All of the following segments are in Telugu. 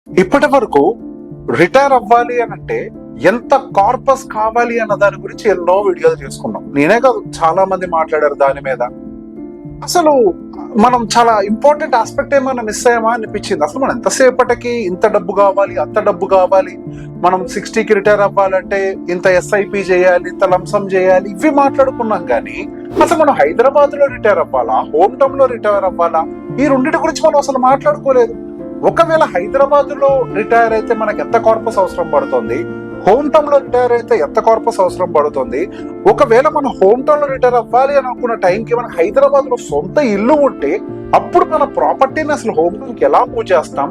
ఇప్పటి వరకు రిటైర్ అవ్వాలి అని అంటే ఎంత కార్పస్ కావాలి అన్న దాని గురించి ఎన్నో వీడియోలు చేసుకున్నాం. నేనే కాదు, చాలా మంది మాట్లాడారు దాని మీద. అసలు మనం చాలా ఇంపార్టెంట్ ఆస్పెక్ట్ ఏమైనా మిస్ అయ్యామా అనిపించింది. అసలు మనం ఎంతసేపటికి ఇంత డబ్బు కావాలి, అంత డబ్బు కావాలి, మనం 60కి రిటైర్ అవ్వాలంటే ఇంత ఎస్ఐపి చేయాలి, ఇంత లంసం చేయాలి, ఇవి మాట్లాడుకున్నాం. కానీ అసలు మనం హైదరాబాద్ లో రిటైర్ అవ్వాలా, హోమ్ టౌన్ లో రిటైర్ అవ్వాలా, ఈ రెండింటి గురించి మనం అసలు మాట్లాడుకోలేదు. ఒకవేళ హైదరాబాద్ లో రిటైర్ అయితే మనకి ఎంత కార్పస్ అవసరం పడుతుంది, హోమ్ టౌన్ లో రిటైర్ అయితే ఎంత కార్పస్ అవసరం పడుతుంది, ఒకవేళ మనం హోమ్ టౌన్ లో రిటైర్ అవ్వాలి అని అనుకున్న టైంకి మనకి హైదరాబాద్ లో సొంత ఇల్లు ఉంటే అప్పుడు మన ప్రాపర్టీని అసలు హోమ్ టౌన్ కి ఎలా మూవ్ చేస్తాం.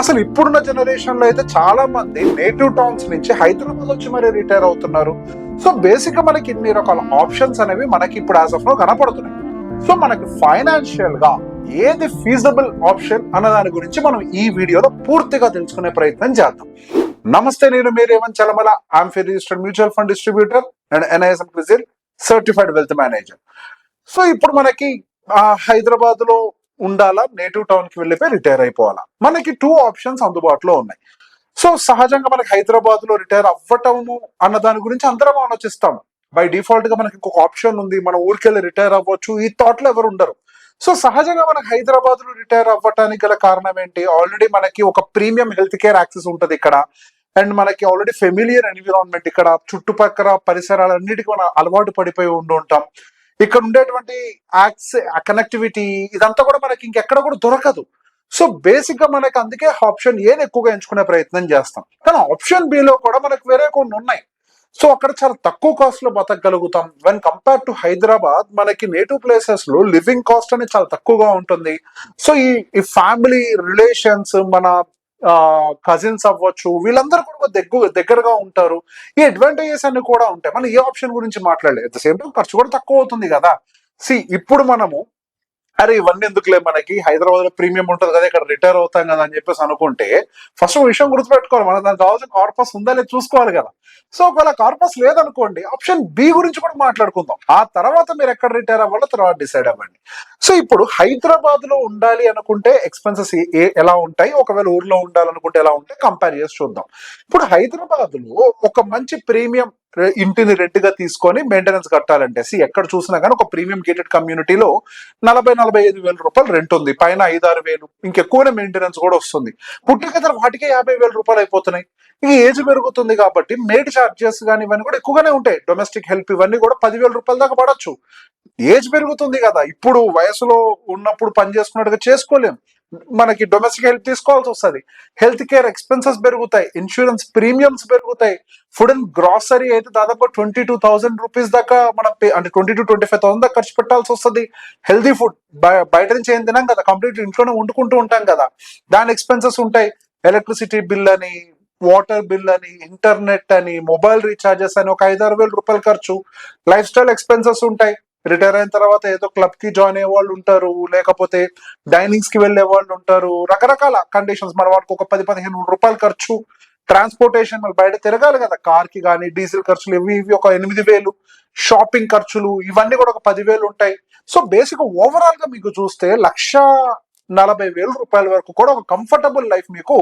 అసలు ఇప్పుడున్న జనరేషన్ లో అయితే చాలా మంది నేటివ్ టౌన్స్ నుంచి హైదరాబాద్ వచ్చి మరి రిటైర్ అవుతున్నారు. సో బేసిక్ గా మనకి ఇన్ని రకాల ఆప్షన్స్ అనేవి మనకి ఇప్పుడు యాజ్ ఆఫ్ నో కనపడుతున్నాయి. సో మనకి ఫైనాన్షియల్ గా ఏది ఫీజబుల్ ఆప్షన్ అన్న దాని గురించి మనం ఈ వీడియోలో పూర్తిగా తెలుసుకునే ప్రయత్నం చేద్దాం. నమస్తే, నేను మీ Revanth Chalamala. I'm registered mutual fund distributor and NISM క్విజిల్ సర్టిఫైడ్ వెల్త్ మేనేజర్. సో ఇప్పుడు మనకి హైదరాబాద్ లో ఉండాలా, నేటివ్ టౌన్ కి వెళ్ళిపోయి రిటైర్ అయిపోవాలా, మనకి 2 ఆప్షన్స్ అందుబాటులో ఉన్నాయి. సో సహజంగా మనకి హైదరాబాద్ లో రిటైర్ అవ్వటము అన్న దాని గురించి అందరం ఆలోచిస్తాం. బై డిఫాల్ట్ గా మనకి ఇంకొక ఆప్షన్ ఉంది, మన ఊరికెళ్ళి రిటైర్ అవ్వచ్చు, ఈ థాట్ లో ఎవరు ఉండరు. సో సహజంగా మనకి హైదరాబాద్ లో రిటైర్ అవ్వటానికి గల కారణం ఏంటి? ఆల్రెడీ మనకి ఒక ప్రీమియం హెల్త్ కేర్ యాక్సెస్ ఉంటుంది ఇక్కడ, అండ్ మనకి ఆల్రెడీ ఫెమిలియర్ ఎన్విరాన్మెంట్, ఇక్కడ చుట్టుపక్కల పరిసరాలన్నిటికీ మనం అలవాటు పడిపోయి ఉంటాం. ఇక్కడ ఉండేటువంటి కనెక్టివిటీ ఇదంతా కూడా మనకి ఇంకెక్కడ కూడా దొరకదు. సో బేసిక్ గా మనకి అందుకే ఆప్షన్ ఏని ఎక్కువగా ఎంచుకునే ప్రయత్నం చేస్తాం. కానీ ఆప్షన్ బి లో కూడా మనకు వేరే కొన్ని ఉన్నాయి. సో అక్కడ చాలా తక్కువ కాస్ట్ లో బతకగలుగుతాం. వెన్ కంపేర్ టు హైదరాబాద్ మనకి నేటివ్ ప్లేసెస్ లో లివింగ్ కాస్ట్ అనేది చాలా తక్కువగా ఉంటుంది. సో ఈ ఫ్యామిలీ రిలేషన్స్, మన కజిన్స్ అవ్వచ్చు, వీళ్ళందరూ కూడా దగ్గరగా ఉంటారు. ఈ అడ్వాంటేజెస్ అన్ని కూడా ఉంటాయి. మనం ఏ ఆప్షన్ గురించి మాట్లాడలేదు. అట్ ద సేమ్ టైం ఖర్చు కూడా తక్కువ అవుతుంది కదా. ఇప్పుడు మనము అరే ఇవన్నీ ఎందుకులే, మనకి హైదరాబాద్ లో ప్రీమియం ఉంటుంది కదా, ఇక్కడ రిటైర్ అవుతాం కదా అని చెప్పేసి అనుకుంటే ఫస్ట్ విషయం గుర్తుపెట్టుకోవాలి, మనం దానికి కావాల్సిన కార్పస్ ఉందా లేదు చూసుకోవాలి కదా. సో ఒకవేళ కార్పస్ లేదనుకోండి, ఆప్షన్ బి గురించి కూడా మాట్లాడుకుందాం. ఆ తర్వాత మీరు ఎక్కడ రిటైర్ అవ్వాలో తర్వాత డిసైడ్ అవ్వండి. సో ఇప్పుడు హైదరాబాద్ లో ఉండాలి అనుకుంటే ఎక్స్పెన్సెస్ ఎలా ఉంటాయి, ఒకవేళ ఊర్లో ఉండాలనుకుంటే ఎలా ఉంటాయి, కంపేర్ చేసి చూద్దాం. ఇప్పుడు హైదరాబాద్ లో ఒక మంచి ప్రీమియం ఇంటిని రెంట్ గా తీసుకొని మెయింటెనెన్స్ కట్టాలంటే ఎక్కడ చూసినా కానీ ఒక ప్రీమియం గేటెడ్ కమ్యూనిటీలో 40-45 వేల రూపాయలు రెంట్ ఉంది, పైన 5-6 వేలు ఇంకెక్కువనే మెయింటెనెన్స్ కూడా వస్తుంది. పుట్టిన వాటికే 50,000 రూపాయలు అయిపోతున్నాయి. ఇక ఏజ్ పెరుగుతుంది కాబట్టి మేడ్ ఛార్జెస్ కానీ ఇవన్నీ కూడా ఎక్కువగానే ఉంటాయి. డొమెస్టిక్ హెల్ప్ ఇవన్నీ కూడా 10,000 రూపాయల దాకా పడచ్చు. ఏజ్ పెరుగుతుంది కదా, ఇప్పుడు వయసులో ఉన్నప్పుడు పని చేసుకున్నట్టుగా చేసుకోలేం, మనకి డొమెస్టిక్ హెల్ప్ తీసుకోవాల్సి వస్తుంది. హెల్త్ కేర్ ఎక్స్పెన్సెస్ పెరుగుతాయి, ఇన్సూరెన్స్ ప్రీమియమ్స్ పెరుగుతాయి. ఫుడ్ అండ్ గ్రాసరీ అయితే దాదాపు 22,000 రూపీస్ దాకా మనం అంటే 20,000-25,000 దాకా ఖర్చు పెట్టాల్సి వస్తుంది. హెల్తీ ఫుడ్ బయట నుంచి ఏం తినాం కదా, కంప్లీట్ ఇంట్లోనే వండుకుంటూ ఉంటాం కదా, దాని ఎక్స్పెన్సెస్ ఉంటాయి. ఎలక్ట్రిసిటీ బిల్ అని, వాటర్ బిల్ అని, ఇంటర్నెట్ అని, మొబైల్ రీఛార్జెస్ అని ఒక 5-6 వేల రూపాయలు ఖర్చు. లైఫ్ స్టైల్ ఎక్స్పెన్సెస్ ఉంటాయి. రిటైర్ అయిన తర్వాత ఏదో క్లబ్ కి జాయిన్ అయ్యే వాళ్ళు ఉంటారు, లేకపోతే డైనింగ్స్ కి వెళ్లే వాళ్ళు ఉంటారు, రకరకాల కండిషన్స్. మన వాటికి ఒక 10-15 రూపాయలు ఖర్చు. ట్రాన్స్పోర్టేషన్ బయట తిరగాలి కదా, కార్ కి కానీ డీజిల్ ఖర్చులు ఇవి ఒక 8,000. షాపింగ్ ఖర్చులు ఇవన్నీ కూడా ఒక 10,000 ఉంటాయి. సో బేసిక్ ఓవరాల్ గా మీకు చూస్తే 1,40,000 రూపాయల వరకు కూడా ఒక కంఫర్టబుల్ లైఫ్ మీకు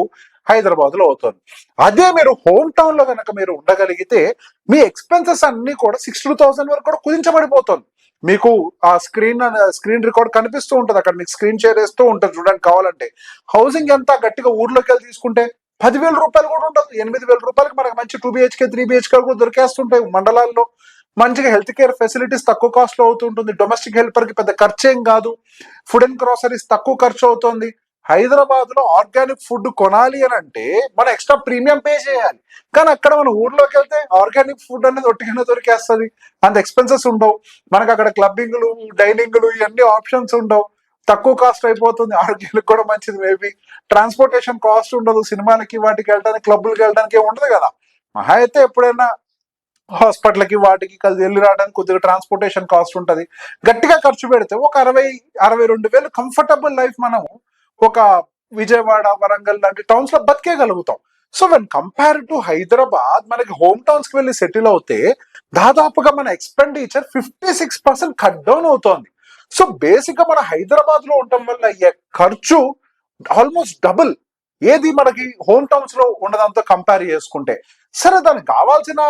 హైదరాబాద్ లో అవుతుంది. అదే మీరు హోమ్ టౌన్ లో కనుక మీరు ఉండగలిగితే మీ ఎక్స్పెన్సెస్ అన్ని కూడా 62,000 వరకు కూడా కుదించబడిపోతుంది. మీకు ఆ స్క్రీన్ రికార్డ్ కనిపిస్తూ ఉంటుంది, అక్కడ మీకు స్క్రీన్ షేర్ వేస్తూ ఉంటుంది చూడండి కావాలంటే. హౌసింగ్ ఎంత గట్టిగా ఊర్లోకి వెళ్ళి తీసుకుంటే 10,000 రూపాయలు కూడా ఉండదు. 8,000 రూపాయలకి మనకు మంచి 2 BHK 3 BHK కూడా దొరికేస్తుంటాయి మండలాల్లో. మంచిగా హెల్త్ కేర్ ఫెసిలిటీస్ తక్కువ కాస్ట్ లో అవుతుంటుంది. డొమెస్టిక్ హెల్పర్ కి పెద్ద ఖర్చు ఏం కాదు. ఫుడ్ అండ్ గ్రాసరీస్ తక్కువ ఖర్చు అవుతుంది. హైదరాబాద్ లో ఆర్గానిక్ ఫుడ్ కొనాలి అని అంటే మనం ఎక్స్ట్రా ప్రీమియం పే చేయాలి. కానీ అక్కడ మన ఊర్లోకి వెళ్తే ఆర్గానిక్ ఫుడ్ అనేది ఒట్టిగానే దొరికేస్తుంది, అంత ఎక్స్పెన్సెస్ ఉండవు. మనకు అక్కడ క్లబ్బింగ్లు, డైనింగ్లు ఇవన్నీ ఆప్షన్స్ ఉండవు, తక్కువ కాస్ట్ అయిపోతుంది. ఆరోగ్యానికి కూడా మంచిది. మేబీ ట్రాన్స్పోర్టేషన్ కాస్ట్ ఉండదు, సినిమాలకి వాటికి వెళ్ళడానికి క్లబ్బులకి వెళ్ళడానికి ఏమి ఉండదు కదా. మహా అయితే ఎప్పుడైనా హాస్పిటల్కి వాటికి కలిసి వెళ్ళి రావడానికి కొద్దిగా ట్రాన్స్పోర్టేషన్ కాస్ట్ ఉంటుంది. గట్టిగా ఖర్చు పెడితే ఒక 60-62 వేలు కంఫర్టబుల్ లైఫ్ మనం ఒక విజయవాడ, వరంగల్ లాంటి టౌన్స్ లో బతికేయగలుగుతాం. So when compare to Hyderabad మనకి హోమ్ టౌన్స్ కి వెళ్ళి సెటిల్ అవుతే దాదాపుగా మన ఎక్స్పెండిచర్ 56% కట్ డౌన్ అవుతోంది. సో బేసిక్ గా మన హైదరాబాద్ లో ఉండటం వల్ల అయ్యే ఖర్చు ఆల్మోస్ట్ డబుల్. ఏది మనకి హోమ్ టౌన్స్ లో ఉన్నదంతా కంపేర్ చేసుకుంటే. సరే, దానికి కావాల్సిన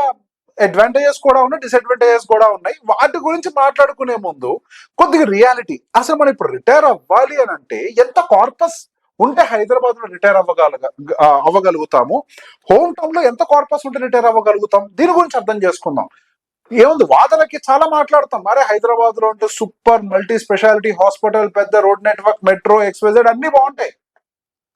అడ్వాంటేజెస్ కూడా ఉన్నాయి, డిసడ్వాంటేజెస్ కూడా ఉన్నాయి. వాటి గురించి మాట్లాడుకునే ముందు కొద్దిగా రియాలిటీ, అసలు మనం ఇప్పుడు రిటైర్ అవ్వాలి అని అంటే ఎంత కార్పస్ ఉంటే హైదరాబాద్ లో రిటైర్ అవ్వగలుగుతాము, హోమ్ టౌన్ లో ఎంత కార్పస్ ఉంటే రిటైర్ అవ్వగలుగుతాం, దీని గురించి అర్థం చేసుకుందాం. ఏముంది, వాదనకి చాలా మాట్లాడతాం. అరే హైదరాబాద్ లో ఉంటే సూపర్ మల్టీ స్పెషాలిటీ హాస్పిటల్, పెద్ద రోడ్ నెట్వర్క్, మెట్రో, ఎక్స్వైజెడ్ అన్ని బాగుంటాయి,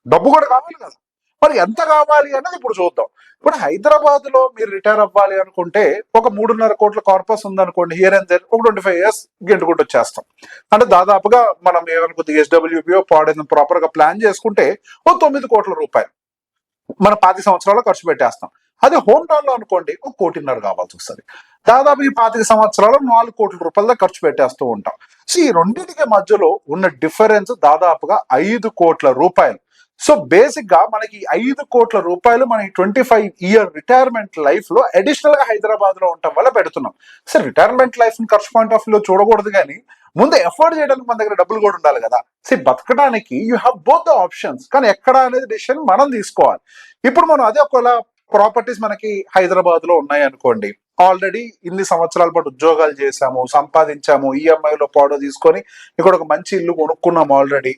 డబ్బు కూడా కావాలి కదా. మరి ఎంత కావాలి అనేది ఇప్పుడు చూద్దాం. ఇప్పుడు హైదరాబాద్ లో మీరు రిటైర్ అవ్వాలి అనుకుంటే ఒక 3.5 కోట్ల కార్పస్ ఉందనుకోండి, హియర్ అండ్ దేర్ ఒక 25 years గెంటుకుంటూ వచ్చేస్తాం. అంటే దాదాపుగా మనం ఏమనుకుంది, ఎస్డబ్ల్యూపీఓ పాడైన ప్రాపర్ గా ప్లాన్ చేసుకుంటే ఓ 9 కోట్ల రూపాయలు మన 25 సంవత్సరాలు ఖర్చు పెట్టేస్తాం. అదే హోమ్ టౌన్ లో అనుకోండి ఒక 1.5 కోటి కావాల్సి వస్తుంది. దాదాపు ఈ 25 సంవత్సరాలు 4 కోట్ల రూపాయల ఖర్చు పెట్టేస్తూ ఉంటాం. సో ఈ రెండింటికి మధ్యలో ఉన్న డిఫరెన్స్ దాదాపుగా 5 కోట్ల రూపాయలు. సో బేసిక్ గా మనకి 5 కోట్ల రూపాయలు మన 25-year రిటైర్మెంట్ లైఫ్ లో అడిషనల్ గా హైదరాబాద్ లో ఉండటం వల్ల పెడుతున్నాం. సో రిటైర్మెంట్ లైఫ్ ని ఖర్చు పాయింట్ ఆఫ్ వ్యూ చూడకూడదు, కానీ ముందు ఎఫోర్డ్ చేయడానికి మన దగ్గర డబ్బులు కూడా ఉండాలి కదా. సో బతకడానికి you have both the options, కానీ ఎక్కడ అనేది డిసిషన్ మనం తీసుకోవాలి. ఇప్పుడు మనం అదే ఒకవేళ ప్రాపర్టీస్ మనకి హైదరాబాద్ లో ఉన్నాయి అనుకోండి, ఆల్రెడీ ఇన్ని సంవత్సరాల పాటు ఉద్యోగాలు చేశాము, సంపాదించాము, ఈఎంఐలో పాడో తీసుకొని ఇక్కడ ఒక మంచి ఇల్లు కొనుక్కున్నాము ఆల్రెడీ.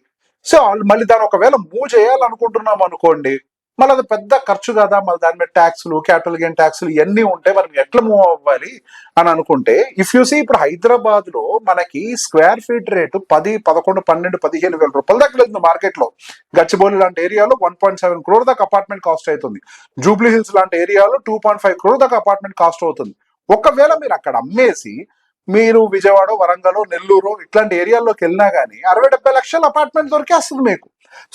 సో మళ్ళీ దాన్ని ఒకవేళ మూవ్ చేయాలనుకుంటున్నాం అనుకోండి, మళ్ళీ అది పెద్ద ఖర్చు కదా, మళ్ళీ దాని మీద ట్యాక్స్లు, క్యాపిటల్ గెయిన్ ట్యాక్స్లు ఇవన్నీ ఉంటాయి, మనం ఎట్లా మూవ్ అవ్వాలి అని అనుకుంటే, ఇఫ్ యూ సీ ఇప్పుడు హైదరాబాద్ లో మనకి స్క్వేర్ ఫీట్ రేటు 10, 11, 12, 15 వేల రూపాయల దాకా వెళ్తుంది మార్కెట్ లో. గచ్చిబౌలి లాంటి ఏరియాలో 1.7 crore దాకా అపార్ట్మెంట్ కాస్ట్ అవుతుంది. జూబ్లీ హిల్స్ లాంటి ఏరియాలో 2.5 crore దాకా అపార్ట్మెంట్ కాస్ట్ అవుతుంది. ఒకవేళ మీరు అక్కడ అమ్మేసి మీరు విజయవాడ, వరంగల్, నెల్లూరు ఇట్లాంటి ఏరియాల్లోకి వెళ్ళినా కానీ 60-70 లక్షల అపార్ట్మెంట్ దొరికేస్తుంది మీకు.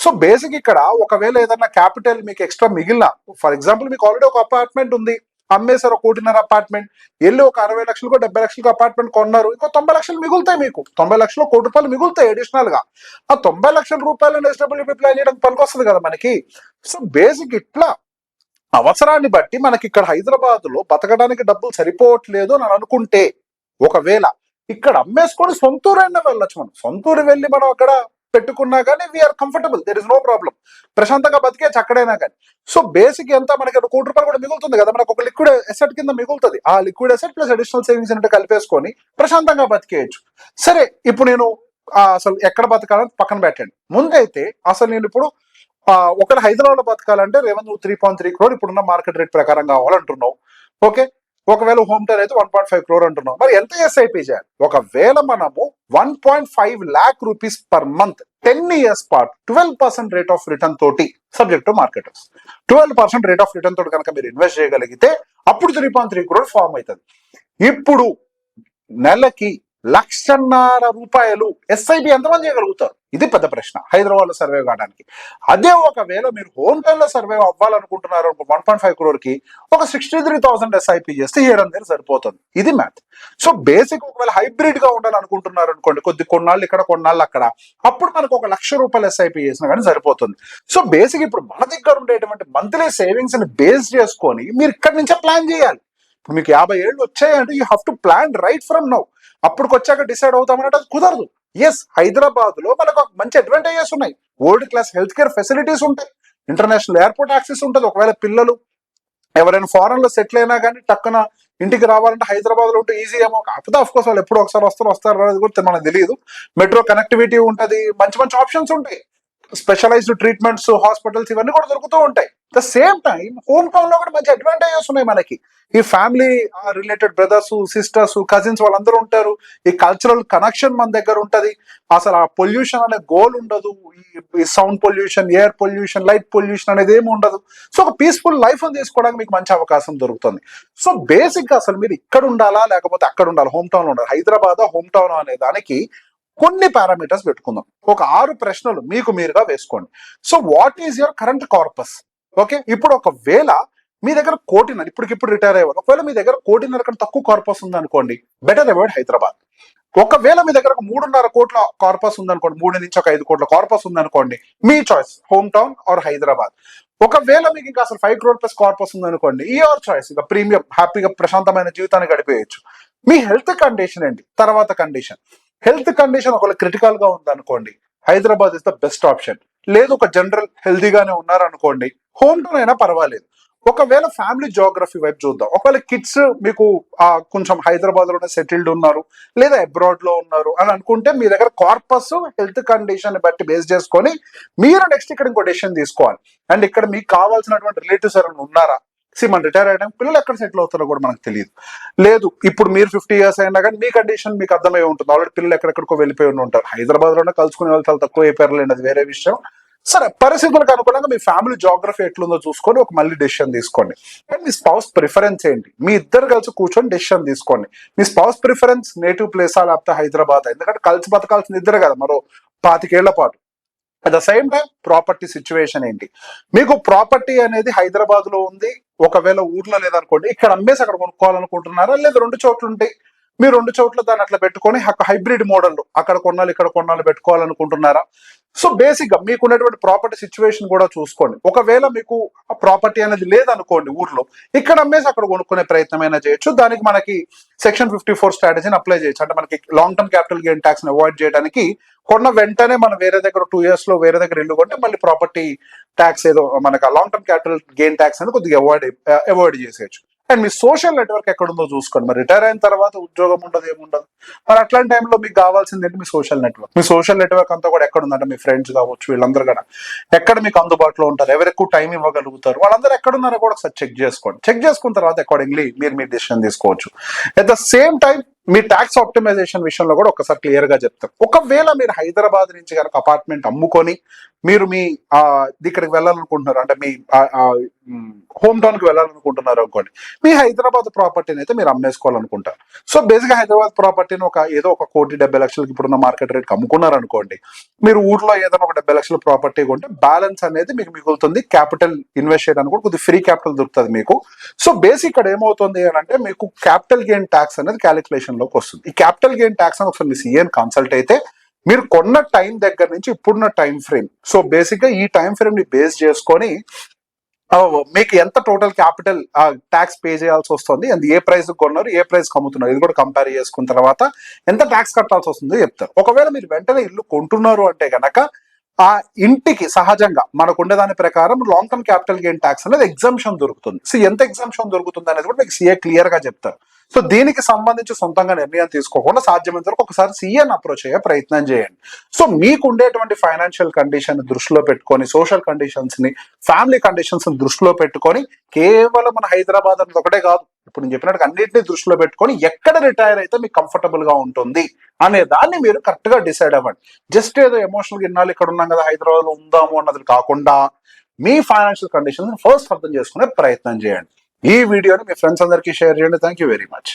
సో బేసిక్ ఇక్కడ ఒకవేళ ఏదైనా క్యాపిటల్ మీకు ఎక్స్ట్రా మిగిలిన, ఫర్ ఎగ్జాంపుల్ మీకు ఆల్రెడీ ఒక అపార్ట్మెంట్ ఉంది, అమ్మేశారు 1.5 కోటి అపార్ట్మెంట్, వెళ్ళి ఒక 60 లక్షలకు 70 లక్షలకు అపార్ట్మెంట్ కొన్నారు, ఇంకో 90 లక్షలు మిగులుతాయి మీకు. 90 లక్షలు 1 కోటి రూపాయలు మిగులుతాయి అడిషనల్ గా. ఆ 90 లక్షల రూపాయలను ఎస్డబ్ల్యూపీ ప్లాన్ చేయడానికి పనికొస్తుంది కదా మనకి. సో బేసిక్ ఇట్లా అవసరాన్ని బట్టి మనకి ఇక్కడ హైదరాబాద్ లో బతకడానికి డబ్బులు సరిపోవట్లేదు అని అనుకుంటే, ఒకవేళ ఇక్కడ అమ్మేసుకొని సొంతూరైనా వెళ్ళొచ్చు. మనం సొంతూరు వెళ్ళి మనం అక్కడ పెట్టుకున్నా కానీ we are comfortable, there is no problem, ప్రశాంతంగా బతికేచ్చు అక్కడైనా కానీ. సో బేసిక్ ఎంత మనకి 1 కోటి రూపాయలు కూడా మిగులుతుంది కదా, మనకు ఒక లిక్విడ్ ఎసెట్ కింద మిగులుతుంది. ఆ liquid asset plus additional savings అంటే కలిపేసుకొని ప్రశాంతంగా బతికేయచ్చు. సరే, ఇప్పుడు నేను అసలు ఎక్కడ బతకాలని పక్కన పెట్టండి. ముందైతే అసలు నేను ఇప్పుడు ఒకవేళ హైదరాబాద్ లో బతకాలంటే రేవంత్ 3.3 crore ఇప్పుడున్న మార్కెట్ రేట్ ప్రకారం కావాలంటున్నావు. ఓకే, ఒకవేళ హోమ్ టౌన్ అయితే 1.5 crore అంటున్నాం. మరి ఎంత ఎస్ఐపి చేయాలి? ఒకవేళ మనము 1.5 lakh rupees per month 10 years పాటు 12% రేట్ ఆఫ్ రిటర్న్ తోటి, subject to marketers, 12% rate of return తోటి కనుక మీరు ఇన్వెస్ట్ చేయగలిగితే అప్పుడు 3.3 crore ఫార్మ్ అవుతుంది. ఇప్పుడు నెలకి 1,50,000 రూపాయలు ఎస్ఐపి ఎంతమంది చేయగలుగుతారు? ఇది పెద్ద ప్రశ్న హైదరాబాద్ లో సర్వే కావడానికి. అదే ఒకవేళ మీరు హోమ్ టౌన్ లో సర్వే అవ్వాలనుకుంటున్నారు 1.5 crore కి ఒక 63,000 ఎస్ఐపి చేస్తే హియర్ అండ్ దేర్ సరిపోతుంది. ఇది మ్యాథ్. సో బేసిక్ ఒకవేళ హైబ్రిడ్ గా ఉండాలనుకుంటున్నారు అనుకోండి, కొన్నాళ్ళు ఇక్కడ కొన్నాళ్ళు అక్కడ, అప్పుడు మనకు 1,00,000 రూపాయలు ఎస్ఐపి చేసినా కానీ సరిపోతుంది. సో బేసిక్ ఇప్పుడు మన దగ్గర ఉండేటువంటి మంత్లీ సేవింగ్స్ ని బేస్ చేసుకొని మీరు ఇక్కడ నుంచే ప్లాన్ చేయాలి. ఇప్పుడు మీకు 50 ఏళ్ళు వచ్చాయంటే you have to plan right from now. అప్పుడు వచ్చాక డిసైడ్ అవుతామంటే అది కుదరదు. ఎస్, హైదరాబాద్ లో మనకు మంచి అడ్వాంటేజెస్ ఉన్నాయి, world class health care facilities ఉంటాయి, ఇంటర్నేషనల్ ఎయిర్పోర్ట్ యాక్సెస్ ఉంటుంది. ఒకవేళ పిల్లలు ఎవరైనా ఫారెన్ లో సెటిల్ అయినా కానీ టక్కున ఇంటికి రావాలంటే హైదరాబాద్ లో ఉంటే ఈజీ ఏమో. కాకపోతే ఆఫ్ కోర్స్ వాళ్ళు ఎప్పుడు ఒకసారి వస్తారు అనేది కూడా మనకు తెలియదు. మెట్రో కనెక్టివిటీ ఉంటుంది, మంచి మంచి ఆప్షన్స్ ఉంటాయి, స్పెషలైజ్డ్ ట్రీట్మెంట్స్, హాస్పిటల్స్ ఇవన్నీ కూడా దొరుకుతూ ఉంటాయి. The same time home town లో కూడా మంచి అడ్వాంటేజెస్ ఉన్నాయి మనకి. ఈ family related brothers, sisters, cousins వాళ్ళందరూ ఉంటారు. ఈ కల్చరల్ కనెక్షన్ మన దగ్గర ఉంటది. అసలు ఆ పొల్యూషన్ అనే గోల్ ఉండదు. ఈ sound pollution, air pollution, light pollution అనేది ఏమి ఉండదు. సో ఒక పీస్ఫుల్ లైఫ్ తీసుకోవడానికి మీకు మంచి అవకాశం దొరుకుతుంది. సో బేసిక్ గా అసలు మీరు ఇక్కడ ఉండాలా లేకపోతే అక్కడ ఉండాలి, హోమ్ టౌన్ లో ఉండాలి, హైదరాబాద్ హోమ్ టౌన్ అనే దానికి కొన్ని పారామీటర్స్ పెట్టుకుందాం. ఒక 6 ప్రశ్నలు మీకు మీరుగా వేసుకోండి. So what is your current corpus? Okay, ఇప్పుడు ఒకవేళ మీ దగ్గర 1 కోటిన్నర, ఇప్పటికిప్పుడు రిటైర్ అయ్యేవారు, ఒకవేళ మీ దగ్గర 1.5 కోటిన్నర కంటే తక్కువ కార్పస్ ఉంది అనుకోండి, బెటర్ అవాయిడ్ హైదరాబాద్. ఒకవేళ మీ దగ్గర 3.5 కోట్ల కార్పస్ ఉందనుకోండి, 3 నుంచి ఒక 5 కోట్ల కార్పస్ ఉందనుకోండి, మీ choice home town or Hyderabad. ఒకవేళ మీకు ఇంకా అసలు 5 crore plus కార్పస్ ఉందనుకోండి, యువర్ చాయిస్, ఇక ప్రీమియం హ్యాపీగా ప్రశాంతమైన జీవితాన్ని గడిపేయచ్చు. మీ హెల్త్ కండిషన్ ఏంటి? తర్వాత కండిషన్, హెల్త్ కండిషన్ ఒకవేళ క్రిటికల్ గా ఉందనుకోండి, Hyderabad is the best option. లేదు ఒక జనరల్ హెల్దీగానే ఉన్నారు అనుకోండి, హోమ్ టౌన్ అయినా పర్వాలేదు. ఒకవేళ ఫ్యామిలీ జియోగ్రఫీ వైపు చూద్దాం. ఒకవేళ కిడ్స్ మీకు కొంచెం హైదరాబాద్ లోనే సెటిల్డ్ ఉన్నారు, లేదా అబ్రాడ్ లో ఉన్నారు అని అనుకుంటే, మీ దగ్గర కార్పస్ హెల్త్ కండిషన్ బట్టి బేస్ చేసుకొని మీరు నెక్స్ట్ ఇక్కడ ఇంకో డెసిషన్ తీసుకోవాలి. అండ్ ఇక్కడ మీకు కావాల్సినటువంటి రిలేటివ్స్ ఎవరైనా ఉన్నారా? మన రిటైర్ అయ్యడం పిల్లలు ఎక్కడ సెటిల్ అవుతారో కూడా మనకు తెలియదు. లేదు ఇప్పుడు మీరు 50 years అయినా కానీ మీ కండిషన్ మీకు అర్థమై ఉంటుంది. ఆల్రెడీ పిల్లలు ఎక్కడెక్కడికో వెళ్ళిపోయి ఉంటారు. హైదరాబాద్ లోనే కలుసుకునే వాళ్ళు చాలా తక్కువ అయిపోయారులేండి, అది వేరే విషయం. సరే, పరిస్థితులకు అనుగుణంగా మీ ఫ్యామిలీ జియోగ్రఫీ ఎట్లుందో చూసుకొని ఒక మళ్ళీ డెసిషన్ తీసుకోండి. అండ్ మీ స్పౌస్ ప్రిఫరెన్స్ ఏంటి, మీ ఇద్దరు కలిసి కూర్చొని డెసిషన్ తీసుకోండి. మీ స్పౌస్ ప్రిఫరెన్స్ నేటివ్ ప్లేసా లేకపోతే హైదరాబాద్, ఎందుకంటే కలిసి బతకాల్సిన ఇద్దరు కదా మరో 25 ఏళ్ల పాటు. At the same time property situation ఏంటి, మీకు ప్రాపర్టీ అనేది హైదరాబాద్ లో ఉంది, ఒకవేళ ఊర్లో లేదనుకోండి, ఇక్కడ అమ్మేసి అక్కడ కొనుక్కోవాలనుకుంటున్నారా, లేదా 2 చోట్ల ఉంటాయి మీరు 2 చోట్ల దాన్ని అట్లా పెట్టుకొని హైబ్రిడ్ మోడల్ అక్కడ కొన్నాళ్ళు ఇక్కడ కొన్నాళ్ళు పెట్టుకోవాలనుకుంటున్నారా? సో బేసిక్ గా మీకు ఉన్నటువంటి ప్రాపర్టీ సిచ్యువేషన్ కూడా చూసుకోండి. ఒకవేళ మీకు ప్రాపర్టీ అనేది లేదనుకోండి ఊర్లో, ఇక్కడ అమ్మేసి అక్కడ కొనుక్కునే ప్రయత్నమైనా చేయొచ్చు. దానికి మనకి సెక్షన్ 54 స్ట్రాటజీని అప్లై చేయొచ్చు. అంటే మనకి long term capital gain tax ని అవాయిడ్ చేయడానికి కొన్న వెంటనే మనం వేరే దగ్గర 2 years లో వేరే దగ్గర ఇల్లు కొంటే మళ్ళీ ప్రాపర్టీ ట్యాక్స్ ఏదో మనకి long term capital gain tax అనేది కొద్దిగా అవాయిడ్ చేసేయచ్చు. అండ్ మీ సోషల్ నెట్వర్క్ ఎక్కడుందో చూసుకోండి. మరి రిటైర్ అయిన తర్వాత ఉద్యోగం ఉండదు, ఏముండదు. మరి అట్లాంటి టైంలో మీకు కావాల్సింది ఏంటి, మీ సోషల్ నెట్వర్క్. మీ సోషల్ నెట్వర్క్ అంతా కూడా ఎక్కడ ఉందంటే, మీ ఫ్రెండ్స్ కావచ్చు, వీళ్ళందరూ కూడా ఎక్కడ మీకు అందుబాటులో ఉంటారు, ఎవరు ఎక్కువ టైం ఇవ్వగలుగుతారు, వాళ్ళందరూ ఎక్కడున్నారో కూడా ఒకసారి చెక్ చేసుకోండి. చెక్ చేసుకున్న తర్వాత అకార్డింగ్లీ మీరు మీ డెసిషన్ తీసుకోవచ్చు. అట్ ద సేమ్ టైం మీ ట్యాక్స్ ఆప్టిమైజేషన్ విషయంలో కూడా ఒకసారి క్లియర్ గా చెప్తారు. ఒకవేళ మీరు హైదరాబాద్ నుంచి కనుక అపార్ట్మెంట్ అమ్ముకొని మీరు మీ ఇక్కడికి వెళ్ళాలనుకుంటున్నారు, అంటే మీ హోమ్ టౌన్ కి వెళ్ళాలనుకుంటున్నారు అనుకోండి, మీ హైదరాబాద్ ప్రాపర్టీని అయితే మీరు అమ్మేసుకోవాలనుకుంటారు. సో బేసిక్ గా హైదరాబాద్ ప్రాపర్టీని ఏదో 1,70,00,000 ఇప్పుడున్న మార్కెట్ రేట్ అమ్ముకున్నారు అనుకోండి, మీరు ఊర్లో ఏదైనా ఒక 70,00,000 ప్రాపర్టీ కొంటే బ్యాలెన్స్ అనేది మీకు మిగులుతుంది. క్యాపిటల్ ఇన్వెస్ట్ చేయడానికి కూడా కొద్దిగా ఫ్రీ క్యాపిటల్ దొరుకుతుంది మీకు. సో బేసిక్ ఇక్కడ ఏమవుతుంది అని అంటే, మీకు క్యాపిటల్ గెయిన్ ట్యాక్స్ అనేది క్యాలిక్యులేషన్ లోకి వస్తుంది. ఈ క్యాపిటల్ గెయిన్ ట్యాక్స్ అని ఒకసారి మీ సీఏని కన్సల్ట్ అయితే, మీరు కొన్న టైం దగ్గర నుంచి ఇప్పుడున్న టైం ఫ్రేమ్, సో బేసిక్ గా ఈ టైం ఫ్రేమ్ ని బేస్ చేసుకొని మీకు ఎంత టోటల్ క్యాపిటల్ ట్యాక్స్ పే చేయాల్సి వస్తుంది, అండ్ ఏ ప్రైస్ కొన్నారు, ఏ ప్రైస్ అమ్ముతున్నారు, ఇది కూడా కంపేర్ చేసుకున్న తర్వాత ఎంత ట్యాక్స్ కట్టాల్సి వస్తుందో చెప్తారు. ఒకవేళ మీరు వెంటనే ఇల్లు కొంటున్నారు అంటే గనక, ఆ ఇంటికి సహజంగా మనకు ఉండేదాని ప్రకారం long term capital gain tax అనేది ఎగ్జామ్షన్ దొరుకుతుంది. సో ఎంత ఎగ్జామ్షన్ దొరుకుతుంది అనేది కూడా మీకు సీఏ క్లియర్ గా చెప్తారు. సో దీనికి సంబంధించి సొంతంగా నిర్ణయం తీసుకోకుండా సాధ్యమైనంత వరకు ఒకసారి సీఏని అప్రోచ్ అయ్యే ప్రయత్నం చేయండి. సో మీకు ఉండేటువంటి ఫైనాన్షియల్ కండిషన్ దృష్టిలో పెట్టుకొని, సోషల్ కండిషన్స్ ని, ఫ్యామిలీ కండిషన్స్ ని దృష్టిలో పెట్టుకొని, కేవలం మన హైదరాబాద్ అనేది ఒకటే కాదు, ఇప్పుడు నేను చెప్పినట్టు అన్నింటినీ దృష్టిలో పెట్టుకొని ఎక్కడ రిటైర్ అయితే మీకు కంఫర్టబుల్ గా ఉంటుంది అనే దాన్ని మీరు కరెక్ట్ గా డిసైడ్ అవ్వండి. జస్ట్ ఏదో ఎమోషనల్ గా ఇన్నాళ్ళు ఇక్కడ ఉన్నాం కదా, హైదరాబాద్ లో ఉందాము అన్నది కాకుండా మీ ఫైనాన్షియల్ కండిషన్ ఫస్ట్ అర్థం చేసుకునే ప్రయత్నం చేయండి. ఈ వీడియోని మీ ఫ్రెండ్స్ అందరికీ షేర్ చేయండి. Thank you very much.